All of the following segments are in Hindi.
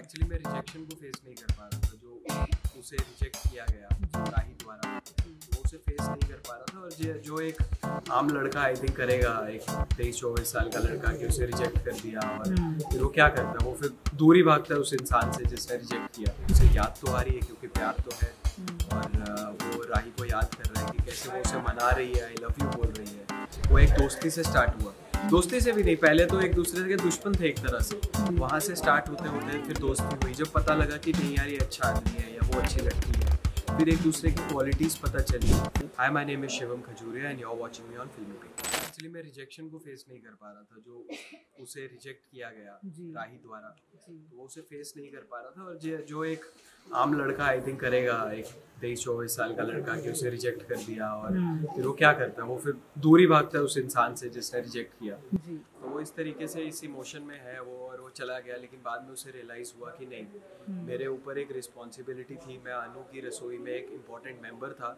एक्चुअली मैं रिजेक्शन को फेस नहीं कर पा रहा था, जो उसे रिजेक्ट किया गया राही द्वारा, वो उसे फेस नहीं कर पा रहा था। और जो एक आम लड़का आई थिंक करेगा, एक 23-24 साल का लड़का, कि उसे रिजेक्ट कर दिया और फिर वो क्या करता है, वो फिर दूर ही भागता है उस इंसान से जिसने रिजेक्ट किया। उसे याद तो आ रही है क्योंकि प्यार तो है, और वो राही को याद कर रहा है कि कैसे वो उसे मना रही है, आई लव यू बोल रही है। वो एक दोस्ती से स्टार्ट हुआ, दोस्ती से भी नहीं, पहले तो एक दूसरे के दुश्मन थे एक तरह से, वहाँ से स्टार्ट होते होते फिर दोस्ती हुई। जब पता लगा कि नहीं यार ये अच्छा आदमी है या वो अच्छी लड़की है, फिर एक दूसरे की क्वालिटीज़ पता चली। Hi, my name is Shivam Khajuria and you are watching me on फिल्मी पे। एक्चुअली मैं रिजेक्शन को फेस नहीं कर पा रहा था, जो उसे रिजेक्ट किया गया राही द्वारा, तो वो उसे फेस नहीं कर पा रहा था। और जो एक आम लड़का आई थिंक करेगा, एक 23-24 साल का लड़का, कि उसे रिजेक्ट कर दिया और फिर वो क्या करता है, वो फिर दूर ही भागता है उस इंसान से जिसने रिजेक्ट किया। तो वो इस तरीके से इस इमोशन में है वो, और वो चला गया। लेकिन बाद में उसे रियलाइज़ हुआ कि नहीं, मेरे ऊपर एक रिस्पॉन्सिबिलिटी थी, मैं अनु की रसोई में एक इम्पॉर्टेंट मेंबर था।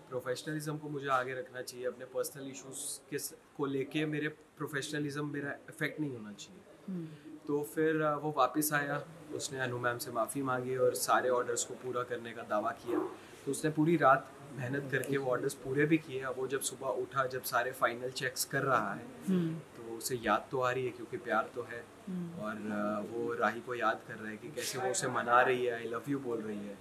प्रोफेशनलिज्म को मुझे आगे रखना चाहिए, अपने पर्सनल इश्यूज़ को लेके मेरे प्रोफेशनलिज्म मेरा इफेक्ट नहीं होना चाहिए। तो फिर वो वापस आया, उसने अनु मैम से माफ़ी मांगी और सारे ऑर्डर्स को पूरा करने का दावा किया। तो उसने पूरी रात मेहनत करके वो ऑर्डर्स पूरे भी किए। अब वो जब सुबह उठा, जब सारे फाइनल चेक्स कर रहा है, तो उसे याद तो आ रही है क्योंकि प्यार तो है, और वो राही को याद कर रहा है कि कैसे वो उसे मना रही है, आई लव यू बोल रही है।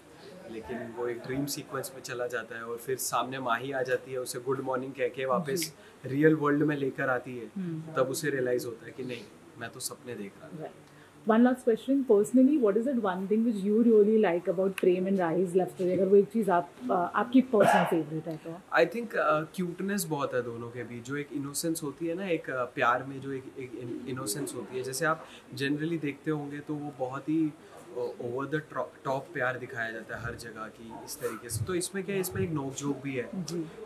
लेकिन वो एक ड्रीम सीक्वेंस में चला जाता है और फिर सामने माही आ जाती है, उसे गुड मॉर्निंग कह के वापस रियल वर्ल्ड में लेकर आती है। तब उसे रियलाइज होता है कि नहीं, मैं तो सपने देख रहा था। One last question. Personally, what is that one thing which you really like about Prem and Rahi's love story? अगर वो एक चीज़ आपकी पर्सनल फेवरेट है तो? आई थिंक क्यूटनेस बहुत है दोनों के बीच, जो एक इनोसेंस होती है ना, एक प्यार में जो एक इनोसेंस होती है। जैसे आप जनरली देखते होंगे तो वो बहुत ही ओवर द टॉप प्यार दिखाया जाता है हर जगह की, इस तरीके से। तो इसमें क्या है, इसमें एक नोक-झोंक भी है,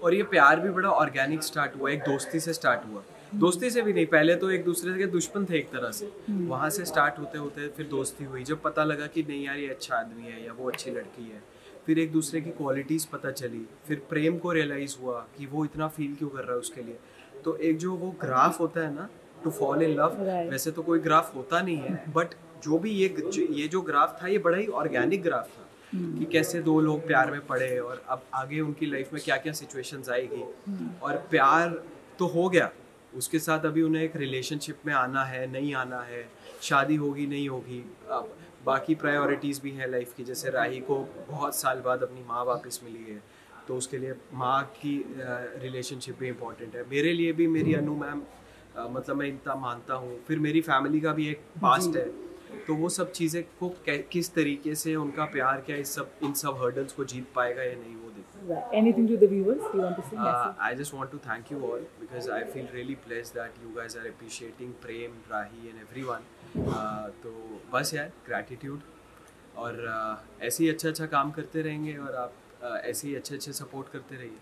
और ये प्यार भी बड़ा ऑर्गेनिक स्टार्ट हुआ, एक दोस्ती से स्टार्ट हुआ। दोस्ती से भी नहीं, पहले तो एक दूसरे के दुश्मन थे एक तरह से, वहाँ से स्टार्ट होते होते फिर दोस्ती हुई। जब पता लगा कि नहीं यार ये अच्छा आदमी है या वो अच्छी लड़की है, फिर एक दूसरे की क्वालिटीज़ पता चली। फिर प्रेम को रियलाइज़ हुआ कि वो इतना फील क्यों कर रहा है उसके लिए। तो एक जो वो ग्राफ होता है ना, टू फॉल इन लव, वैसे तो कोई ग्राफ होता नहीं है, बट जो भी ये जो ग्राफ था, ये बड़ा ही ऑर्गेनिक ग्राफ था कि कैसे दो लोग प्यार में पड़े और अब आगे उनकी लाइफ में क्या क्या सिचुएशंस आएगी। और प्यार तो हो गया, उसके साथ अभी उन्हें एक रिलेशनशिप में आना है, नहीं आना है, शादी होगी नहीं होगी, अब बाकी प्रायोरिटीज़ भी हैं लाइफ की। जैसे राही को बहुत साल बाद अपनी माँ वापस मिली है, तो उसके लिए माँ की रिलेशनशिप भी इम्पोर्टेंट है। मेरे लिए भी मेरी अनु मैम, मतलब मैं इतना मानता हूँ। फिर मेरी फैमिली का भी एक पास्ट है, तो वो सब चीज़ें को किस तरीके से उनका प्यार क्या इन सब हर्डल्स को जीत पाएगा या नहीं, वो देखो। Anything to the viewers you want to say? I just want to thank you all because I feel really blessed that you guys are appreciating Prem, Rahi and everyone. तो बस यार, gratitude, और ऐसे ही अच्छा काम करते रहेंगे और आप ऐसे ही अच्छे सपोर्ट करते रहिए।